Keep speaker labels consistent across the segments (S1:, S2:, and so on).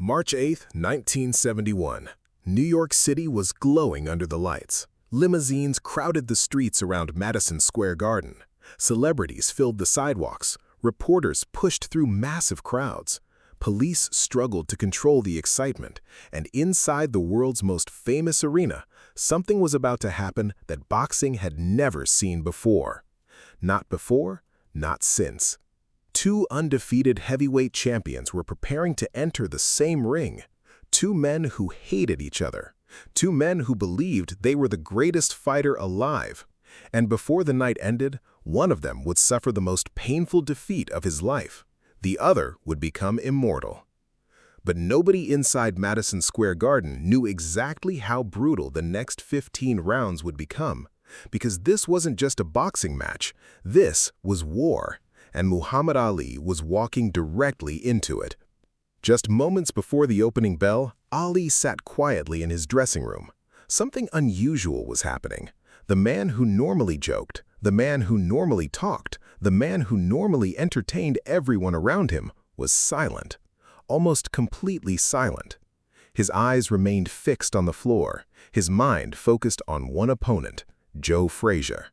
S1: March 8, 1971. New York City was glowing under the lights. Limousines crowded the streets around Madison Square Garden. Celebrities filled the sidewalks. Reporters pushed through massive crowds. Police struggled to control the excitement, and inside the world's most famous arena, something was about to happen that boxing had never seen before. Not before, not since. Two undefeated heavyweight champions were preparing to enter the same ring. Two men who hated each other. Two men who believed they were the greatest fighter alive. And before the night ended, one of them would suffer the most painful defeat of his life. The other would become immortal. But nobody inside Madison Square Garden knew exactly how brutal the next 15 rounds would become, because this wasn't just a boxing match, this was war, and Muhammad Ali was walking directly into it. Just moments before the opening bell, Ali sat quietly in his dressing room. Something unusual was happening. The man who normally joked, the man who normally talked, the man who normally entertained everyone around him was silent, almost completely silent. His eyes remained fixed on the floor, his mind focused on one opponent, Joe Frazier,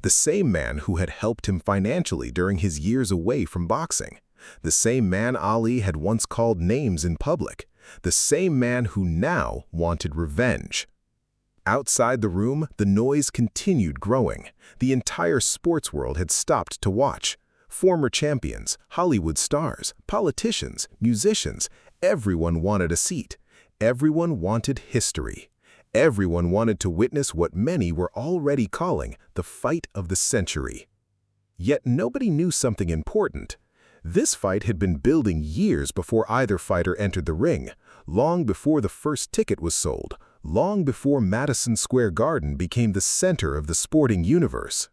S1: the same man who had helped him financially during his years away from boxing, the same man Ali had once called names in public, the same man who now wanted revenge. Outside the room, the noise continued growing. The entire sports world had stopped to watch. Former champions, Hollywood stars, politicians, musicians, everyone wanted a seat. Everyone wanted history. Everyone wanted to witness what many were already calling the fight of the century. Yet nobody knew something important. This fight had been building years before either fighter entered the ring, long before the first ticket was sold, long before Madison Square Garden became the center of the sporting universe.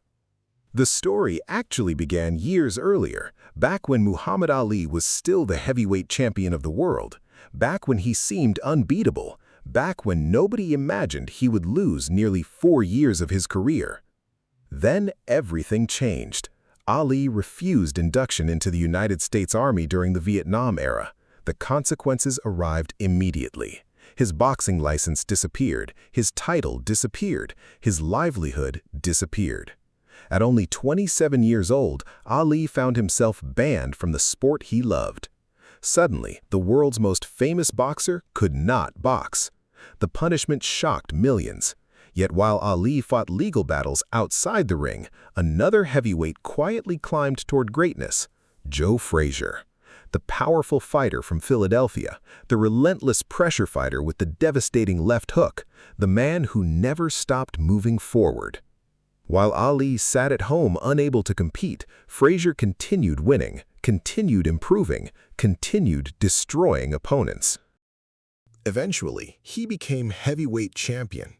S1: The story actually began years earlier, back when Muhammad Ali was still the heavyweight champion of the world, back when he seemed unbeatable, back when nobody imagined he would lose nearly 4 years of his career. Then everything changed. Ali refused induction into the United States Army during the Vietnam era. The consequences arrived immediately. His boxing license disappeared, his title disappeared, his livelihood disappeared. At only 27 years old, Ali found himself banned from the sport he loved. Suddenly, the world's most famous boxer could not box. The punishment shocked millions. Yet while Ali fought legal battles outside the ring, another heavyweight quietly climbed toward greatness, Joe Frazier. The powerful fighter from Philadelphia, the relentless pressure fighter with the devastating left hook, the man who never stopped moving forward. While Ali sat at home unable to compete, Frazier continued winning, continued improving, continued destroying opponents. Eventually, he became heavyweight champion,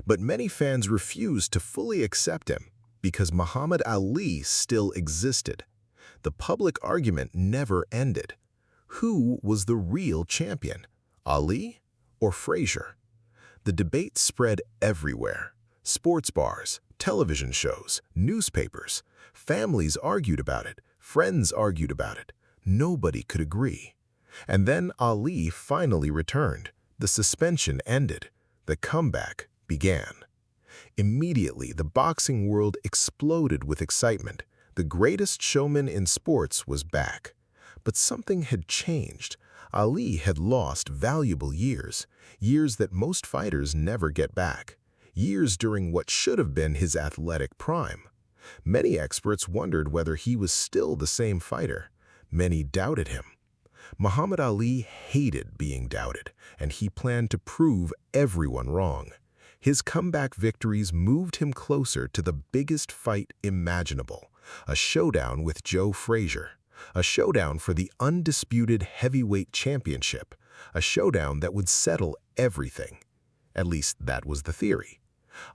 S1: but many fans refused to fully accept him because Muhammad Ali still existed. The public argument never ended. Who was the real champion, Ali or Frazier? The debate spread everywhere. Sports bars, television shows, newspapers. Families argued about it. Friends argued about it. Nobody could agree. And then Ali finally returned. The suspension ended. The comeback began. Immediately, the boxing world exploded with excitement. The greatest showman in sports was back. But something had changed. Ali had lost valuable years, years that most fighters never get back, years during what should have been his athletic prime. Many experts wondered whether he was still the same fighter. Many doubted him. Muhammad Ali hated being doubted, and he planned to prove everyone wrong. His comeback victories moved him closer to the biggest fight imaginable, a showdown with Joe Frazier, a showdown for the undisputed heavyweight championship, a showdown that would settle everything. At least that was the theory.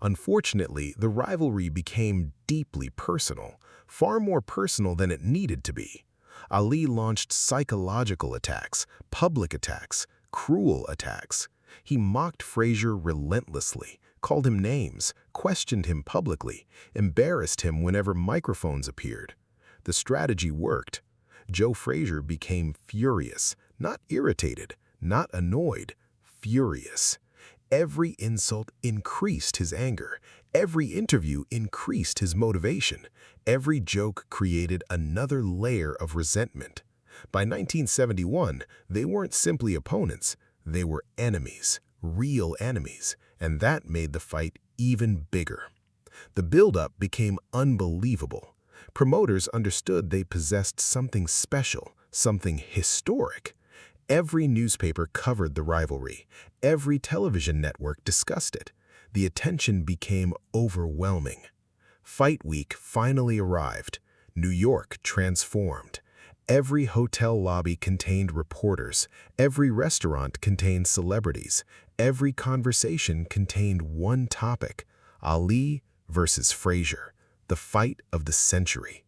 S1: Unfortunately, the rivalry became deeply personal, far more personal than it needed to be. Ali launched psychological attacks, public attacks, cruel attacks. He mocked Frazier relentlessly, called him names, questioned him publicly, embarrassed him whenever microphones appeared. The strategy worked. Joe Frazier became furious, not irritated, not annoyed, furious. Every insult increased his anger. Every interview increased his motivation. Every joke created another layer of resentment. By 1971, they weren't simply opponents. They were enemies, real enemies, and that made the fight even bigger. The build-up became unbelievable. Promoters understood they possessed something special, something historic. Every newspaper covered the rivalry. Every television network discussed it. The attention became overwhelming. Fight week finally arrived. New York transformed. Every hotel lobby contained reporters. Every restaurant contained celebrities. Every conversation contained one topic: Ali versus Frazier, the fight of the century.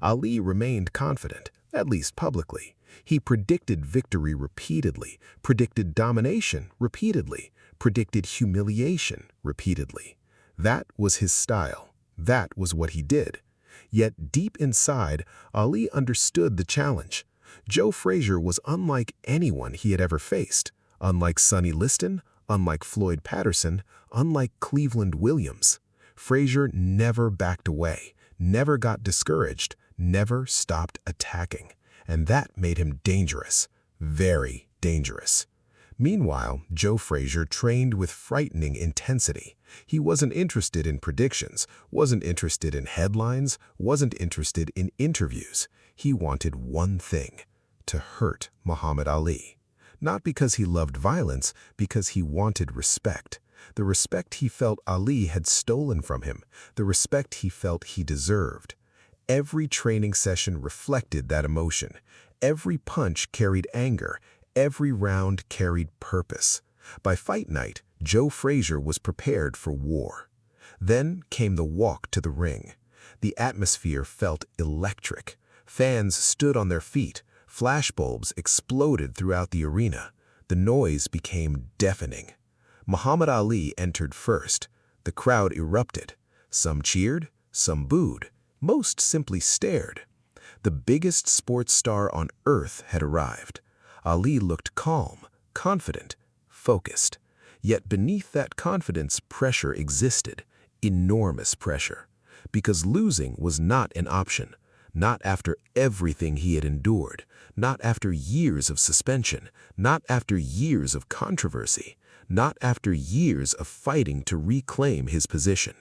S1: Ali remained confident, at least publicly. He predicted victory repeatedly, predicted domination repeatedly, predicted humiliation repeatedly. That was his style. That was what he did. Yet deep inside, Ali understood the challenge. Joe Frazier was unlike anyone he had ever faced. Unlike Sonny Liston, unlike Floyd Patterson, unlike Cleveland Williams. Frazier never backed away, never got discouraged, never stopped attacking. And that made him dangerous, very dangerous. Meanwhile, Joe Frazier trained with frightening intensity. He wasn't interested in predictions, wasn't interested in headlines, wasn't interested in interviews. He wanted one thing: to hurt Muhammad Ali. Not because he loved violence, because he wanted respect. The respect he felt Ali had stolen from him, the respect he felt he deserved. Every training session reflected that emotion. Every punch carried anger. Every round carried purpose. By fight night, Joe Frazier was prepared for war. Then came the walk to the ring. The atmosphere felt electric. Fans stood on their feet. Flashbulbs exploded throughout the arena. The noise became deafening. Muhammad Ali entered first. The crowd erupted. Some cheered, some booed. Most simply stared. The biggest sports star on earth had arrived. Ali looked calm, confident, focused. Yet beneath that confidence, pressure existed, enormous pressure. Because losing was not an option, not after everything he had endured, not after years of suspension, not after years of controversy, not after years of fighting to reclaim his position.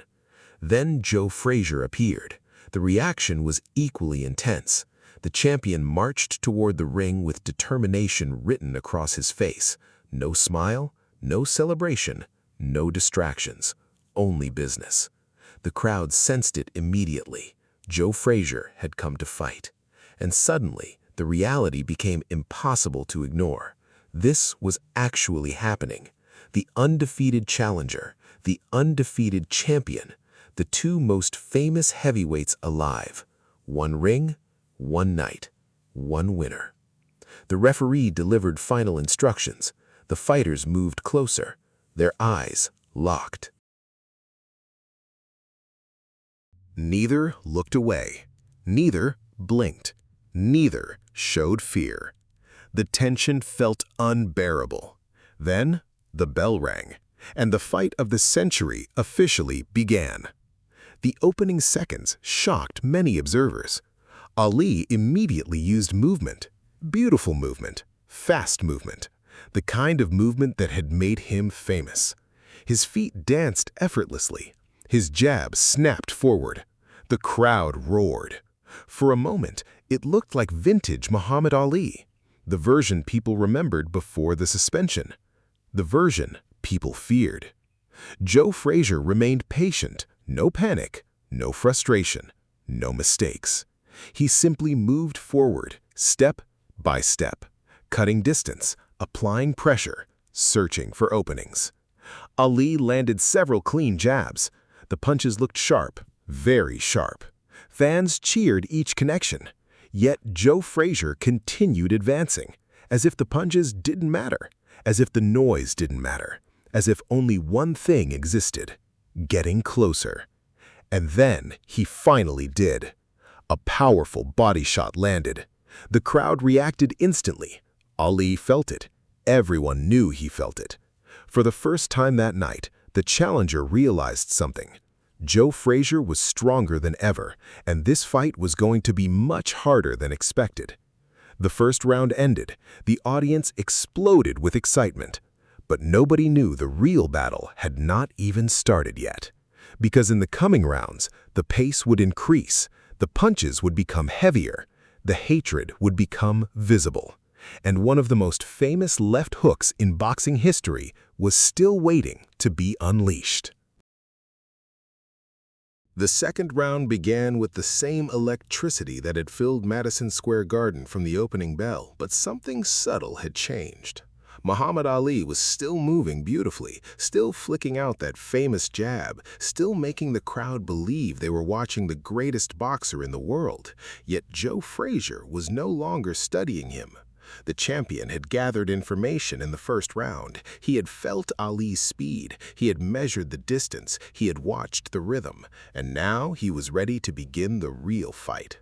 S1: Then Joe Frazier appeared. The reaction was equally intense. The champion marched toward the ring with determination written across his face. No smile, no celebration, no distractions, only business. The crowd sensed it immediately. Joe Frazier had come to fight. And suddenly, the reality became impossible to ignore. This was actually happening. The undefeated challenger, the undefeated champion, the two most famous heavyweights alive. One ring, one night, one winner. The referee delivered final instructions. The fighters moved closer, their eyes locked.
S2: Neither looked away. Neither blinked. Neither showed fear. The tension felt unbearable. Then the bell rang, and the fight of the century officially began. The opening seconds shocked many observers. Ali immediately used movement, beautiful movement, fast movement, the kind of movement that had made him famous. His feet danced effortlessly. His jab snapped forward. The crowd roared. For a moment, it looked like vintage Muhammad Ali, the version people remembered before the suspension, the version people feared. Joe Frazier remained patient, no panic, no frustration, no mistakes. He simply moved forward, step by step, cutting distance, applying pressure, searching for openings. Ali landed several clean jabs. The punches looked sharp, very sharp. Fans cheered each connection. Yet Joe Frazier continued advancing, as if the punches didn't matter, as if the noise didn't matter, as if only one thing existed: getting closer. And then he finally did. A powerful body shot landed. The crowd reacted instantly. Ali felt it. Everyone knew he felt it. For the first time that night, the challenger realized something. Joe Frazier was stronger than ever, and this fight was going to be much harder than expected. The first round ended. The audience exploded with excitement. But nobody knew the real battle had not even started yet. Because in the coming rounds, the pace would increase, the punches would become heavier, the hatred would become visible. And one of the most famous left hooks in boxing history was still waiting to be unleashed. The second round began with the same electricity that had filled Madison Square Garden from the opening bell, but something subtle had changed. Muhammad Ali was still moving beautifully, still flicking out that famous jab, still making the crowd believe they were watching the greatest boxer in the world. Yet Joe Frazier was no longer studying him. The champion had gathered information in the first round. He had felt Ali's speed, he had measured the distance, he had watched the rhythm, and now he was ready to begin the real fight.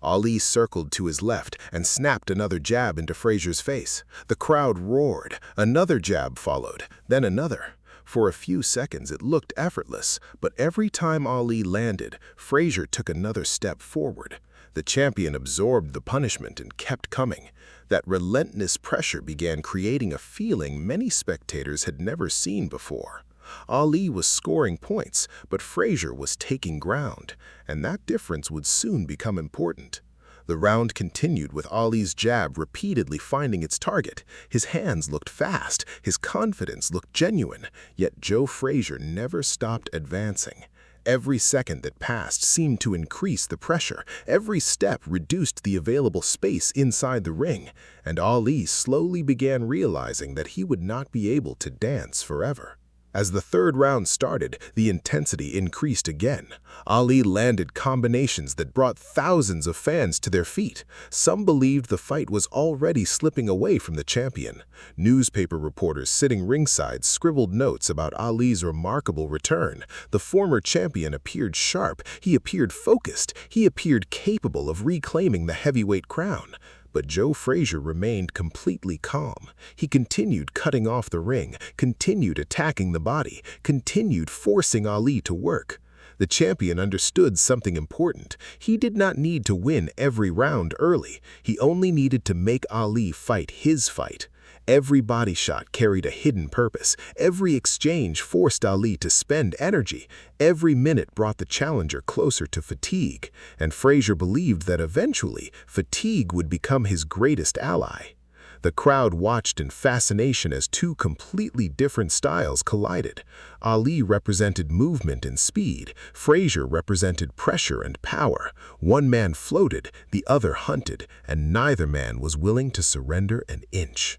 S2: Ali circled to his left and snapped another jab into Frazier's face. The crowd roared. Another jab followed, then another. For a few seconds it looked effortless, but every time Ali landed, Frazier took another step forward. The champion absorbed the punishment and kept coming. That relentless pressure began creating a feeling many spectators had never seen before. Ali was scoring points, but Frazier was taking ground, and that difference would soon become important. The round continued with Ali's jab repeatedly finding its target. His hands looked fast, his confidence looked genuine, yet Joe Frazier never stopped advancing. Every second that passed seemed to increase the pressure. Every step reduced the available space inside the ring, and Ali slowly began realizing that he would not be able to dance forever. As the third round started, the intensity increased again. Ali landed combinations that brought thousands of fans to their feet. Some believed the fight was already slipping away from the champion. Newspaper reporters sitting ringside scribbled notes about Ali's remarkable return. The former champion appeared sharp, he appeared focused, he appeared capable of reclaiming the heavyweight crown. But Joe Frazier remained completely calm. He continued cutting off the ring, continued attacking the body, continued forcing Ali to work. The champion understood something important. He did not need to win every round early. He only needed to make Ali fight his fight. Every body shot carried a hidden purpose. Every exchange forced Ali to spend energy. Every minute brought the challenger closer to fatigue, and Frazier believed that eventually fatigue would become his greatest ally. The crowd watched in fascination as two completely different styles collided. Ali represented movement and speed. Frazier represented pressure and power. One man floated, the other hunted, and neither man was willing to surrender an inch.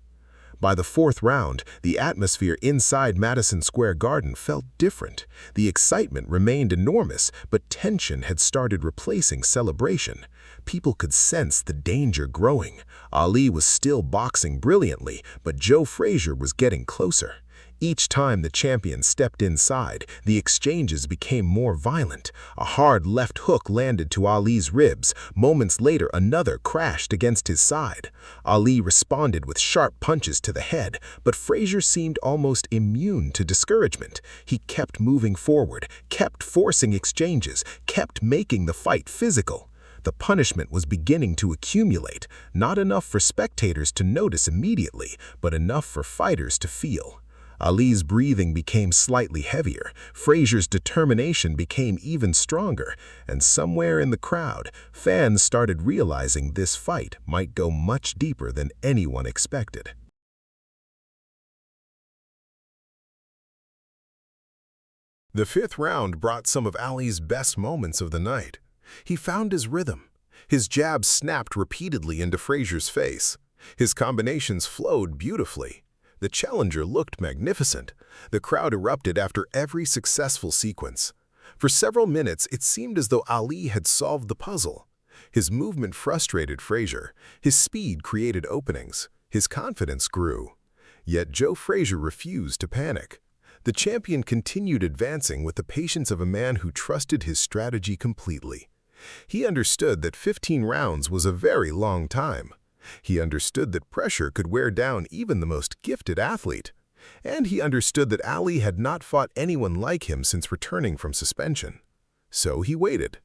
S2: By the fourth round, the atmosphere inside Madison Square Garden felt different. The excitement remained enormous, but tension had started replacing celebration. People could sense the danger growing. Ali was still boxing brilliantly, but Joe Frazier was getting closer. Each time the champion stepped inside, the exchanges became more violent. A hard left hook landed to Ali's ribs. Moments later, another crashed against his side. Ali responded with sharp punches to the head, but Frazier seemed almost immune to discouragement. He kept moving forward, kept forcing exchanges, kept making the fight physical. The punishment was beginning to accumulate, not enough for spectators to notice immediately, but enough for fighters to feel. Ali's breathing became slightly heavier, Frazier's determination became even stronger, and somewhere in the crowd, fans started realizing this fight might go much deeper than anyone expected. The fifth round brought some of Ali's best moments of the night. He found his rhythm. His jabs snapped repeatedly into Frazier's face. His combinations flowed beautifully. The challenger looked magnificent. The crowd erupted after every successful sequence. For several minutes, it seemed as though Ali had solved the puzzle. His movement frustrated Frazier. His speed created openings. His confidence grew. Yet Joe Frazier refused to panic. The champion continued advancing with the patience of a man who trusted his strategy completely. He understood that 15 rounds was a very long time. He understood that pressure could wear down even the most gifted athlete. And he understood that Ali had not fought anyone like him since returning from suspension. So he waited.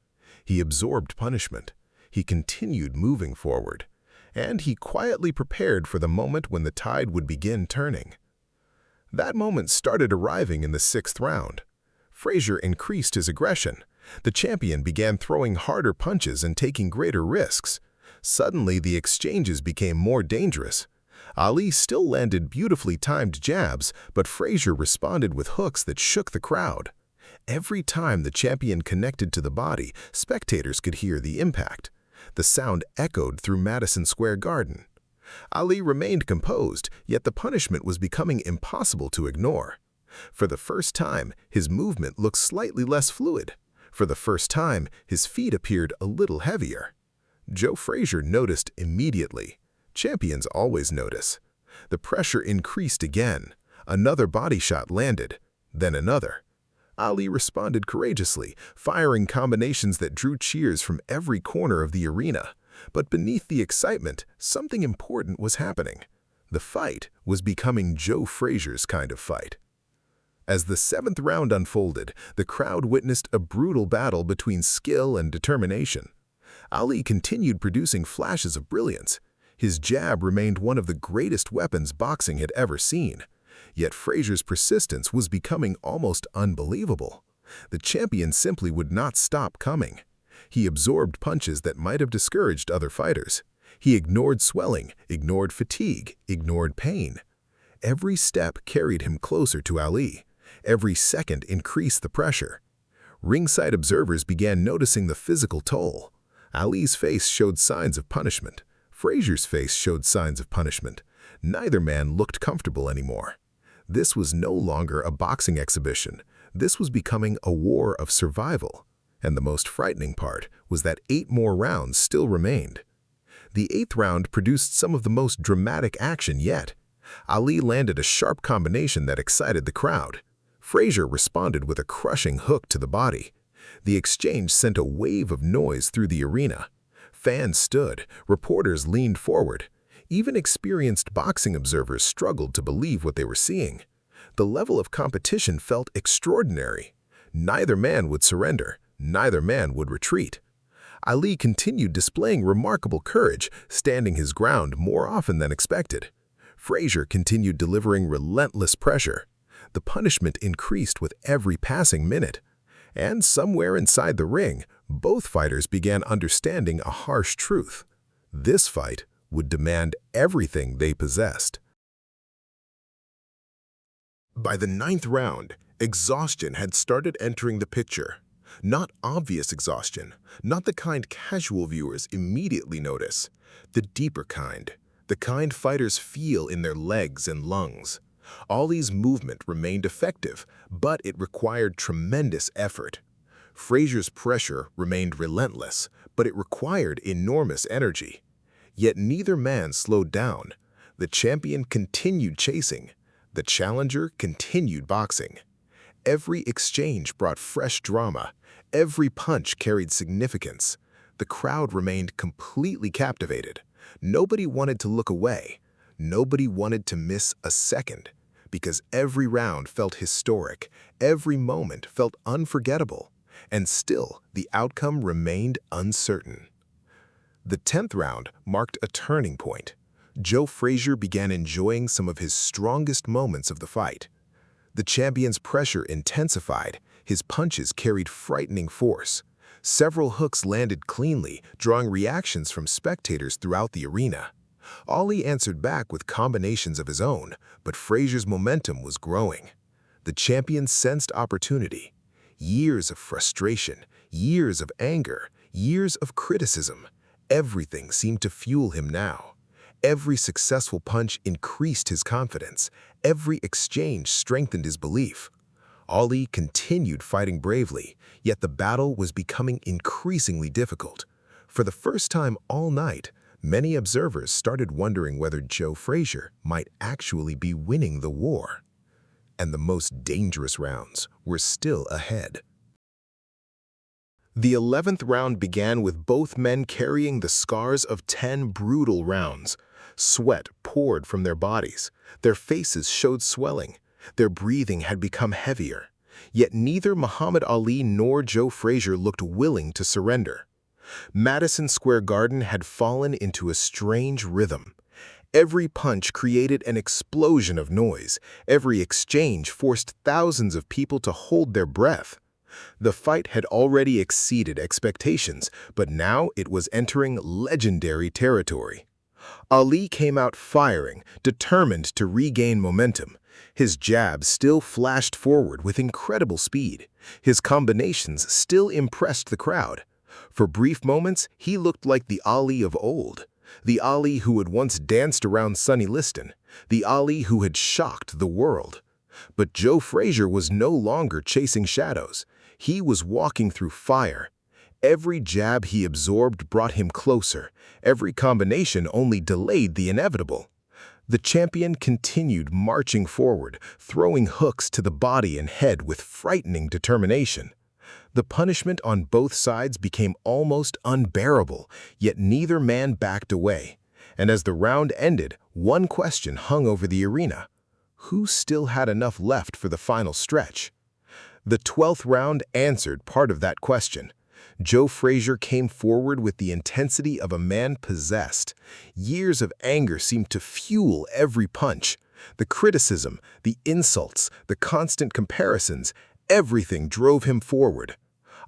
S2: He absorbed punishment. He continued moving forward. And he quietly prepared for the moment when the tide would begin turning. That moment started arriving in the 6th round. Frazier increased his aggression. The champion began throwing harder punches and taking greater risks. Suddenly, the exchanges became more dangerous. Ali still landed beautifully timed jabs, but Frazier responded with hooks that shook the crowd. Every time the champion connected to the body, spectators could hear the impact. The sound echoed through Madison Square Garden. Ali remained composed, yet the punishment was becoming impossible to ignore. For the first time, his movement looked slightly less fluid. For the first time, his feet appeared a little heavier. Joe Frazier noticed immediately. Champions always notice. The pressure increased again. Another body shot landed, then another. Ali responded courageously, firing combinations that drew cheers from every corner of the arena. But beneath the excitement, something important was happening. The fight was becoming Joe Frazier's kind of fight. As the 7th round unfolded, the crowd witnessed a brutal battle between skill and determination. Ali continued producing flashes of brilliance. His jab remained one of the greatest weapons boxing had ever seen. Yet Frazier's persistence was becoming almost unbelievable. The champion simply would not stop coming. He absorbed punches that might have discouraged other fighters. He ignored swelling, ignored fatigue, ignored pain. Every step carried him closer to Ali. Every second increased the pressure. Ringside observers began noticing the physical toll. Ali's face showed signs of punishment. Frazier's face showed signs of punishment. Neither man looked comfortable anymore. This was no longer a boxing exhibition. This was becoming a war of survival. And the most frightening part was that 8 more rounds still remained. The 8th round produced some of the most dramatic action yet. Ali landed a sharp combination that excited the crowd. Frazier responded with a crushing hook to the body. The exchange sent a wave of noise through the arena. Fans stood, reporters leaned forward. Even experienced boxing observers struggled to believe what they were seeing. The level of competition felt extraordinary. Neither man would surrender. Neither man would retreat. Ali continued displaying remarkable courage, standing his ground more often than expected. Frazier continued delivering relentless pressure. The punishment increased with every passing minute. And somewhere inside the ring, both fighters began understanding a harsh truth. This fight would demand everything they possessed. By the 9th round, exhaustion had started entering the picture. Not obvious exhaustion, not the kind casual viewers immediately notice. The deeper kind, the kind fighters feel in their legs and lungs. Ali's movement remained effective, but it required tremendous effort. Frazier's pressure remained relentless, but it required enormous energy. Yet neither man slowed down. The champion continued chasing. The challenger continued boxing. Every exchange brought fresh drama. Every punch carried significance. The crowd remained completely captivated. Nobody wanted to look away. Nobody wanted to miss a second. Because every round felt historic, every moment felt unforgettable, and still the outcome remained uncertain. The 10th round marked a turning point. Joe Frazier began enjoying some of his strongest moments of the fight. The champion's pressure intensified, his punches carried frightening force. Several hooks landed cleanly, drawing reactions from spectators throughout the arena. Ali answered back with combinations of his own, but Frazier's momentum was growing. The champion sensed opportunity. Years of frustration, years of anger, years of criticism. Everything seemed to fuel him now. Every successful punch increased his confidence. Every exchange strengthened his belief. Ali continued fighting bravely, yet the battle was becoming increasingly difficult. For the first time all night, many observers started wondering whether Joe Frazier might actually be winning the war. And the most dangerous rounds were still ahead. The 11th round began with both men carrying the scars of 10 brutal rounds. Sweat poured from their bodies. Their faces showed swelling. Their breathing had become heavier. Yet neither Muhammad Ali nor Joe Frazier looked willing to surrender. Madison Square Garden had fallen into a strange rhythm. Every punch created an explosion of noise. Every exchange forced thousands of people to hold their breath. The fight had already exceeded expectations, but now it was entering legendary territory. Ali came out firing, determined to regain momentum. His jabs still flashed forward with incredible speed. His combinations still impressed the crowd. For brief moments, he looked like the Ali of old. The Ali who had once danced around Sonny Liston. The Ali who had shocked the world. But Joe Frazier was no longer chasing shadows. He was walking through fire. Every jab he absorbed brought him closer. Every combination only delayed the inevitable. The champion continued marching forward, throwing hooks to the body and head with frightening determination. The punishment on both sides became almost unbearable, yet neither man backed away. And as the round ended, one question hung over the arena. Who still had enough left for the final stretch? The 12th round answered part of that question. Joe Frazier came forward with the intensity of a man possessed. Years of anger seemed to fuel every punch. The criticism, the insults, the constant comparisons, everything drove him forward.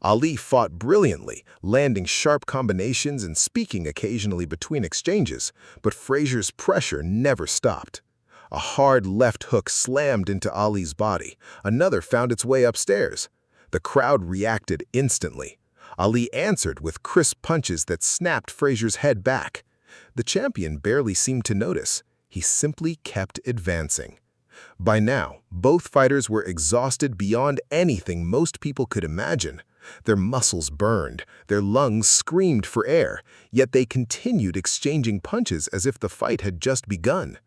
S2: Ali fought brilliantly, landing sharp combinations and speaking occasionally between exchanges, but Frazier's pressure never stopped. A hard left hook slammed into Ali's body. Another found its way upstairs. The crowd reacted instantly. Ali answered with crisp punches that snapped Frazier's head back. The champion barely seemed to notice. He simply kept advancing. By now, both fighters were exhausted beyond anything most people could imagine. Their muscles burned, their lungs screamed for air, yet they continued exchanging punches as if the fight had just begun.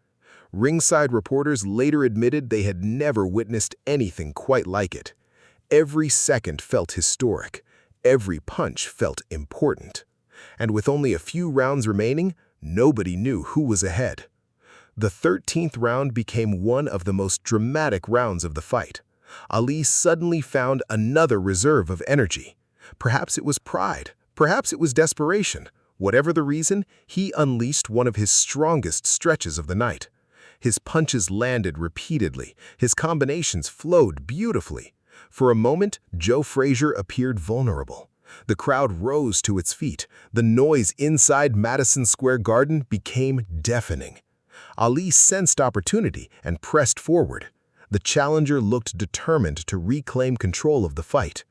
S2: Ringside reporters later admitted they had never witnessed anything quite like it. Every second felt historic. Every punch felt important. And with only a few rounds remaining, nobody knew who was ahead. The 13th round became one of the most dramatic rounds of the fight. Ali suddenly found another reserve of energy. Perhaps it was pride. Perhaps it was desperation. Whatever the reason, he unleashed one of his strongest stretches of the night. His punches landed repeatedly. His combinations flowed beautifully. For a moment, Joe Frazier appeared vulnerable. The crowd rose to its feet. The noise inside Madison Square Garden became deafening. Ali sensed opportunity and pressed forward. The challenger looked determined to reclaim control of the fight.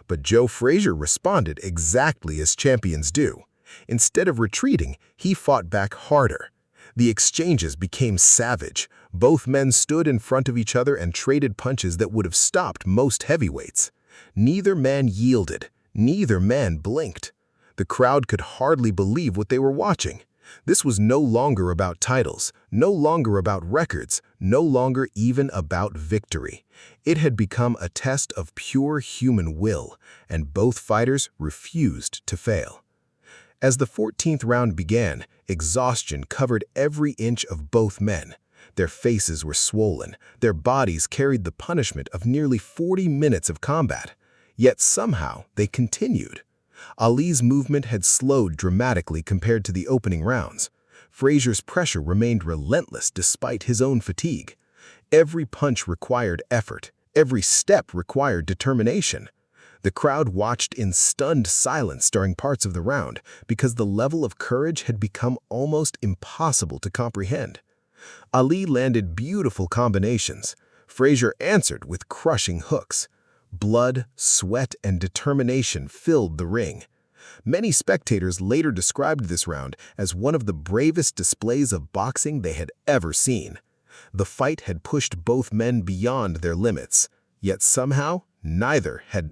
S2: But Joe Frazier responded exactly as champions do. Instead of retreating, he fought back harder. The exchanges became savage. Both men stood in front of each other and traded punches that would have stopped most heavyweights. Neither man yielded. Neither man blinked. The crowd could hardly believe what they were watching. This was no longer about titles, no longer about records, no longer even about victory. It had become a test of pure human will, and both fighters refused to fail. As the 14th round began, exhaustion covered every inch of both men. Their faces were swollen. Their bodies carried the punishment of nearly 40 minutes of combat. Yet somehow they continued. Ali's movement had slowed dramatically compared to the opening rounds. Frazier's pressure remained relentless despite his own fatigue. Every punch required effort. Every step required determination. The crowd watched in stunned silence during parts of the round because the level of courage had become almost impossible to comprehend. Ali landed beautiful combinations. Frazier answered with crushing hooks. Blood, sweat, and determination filled the ring. Many spectators later described this round as one of the bravest displays of boxing they had ever seen. The fight had pushed both men beyond their limits, yet somehow neither had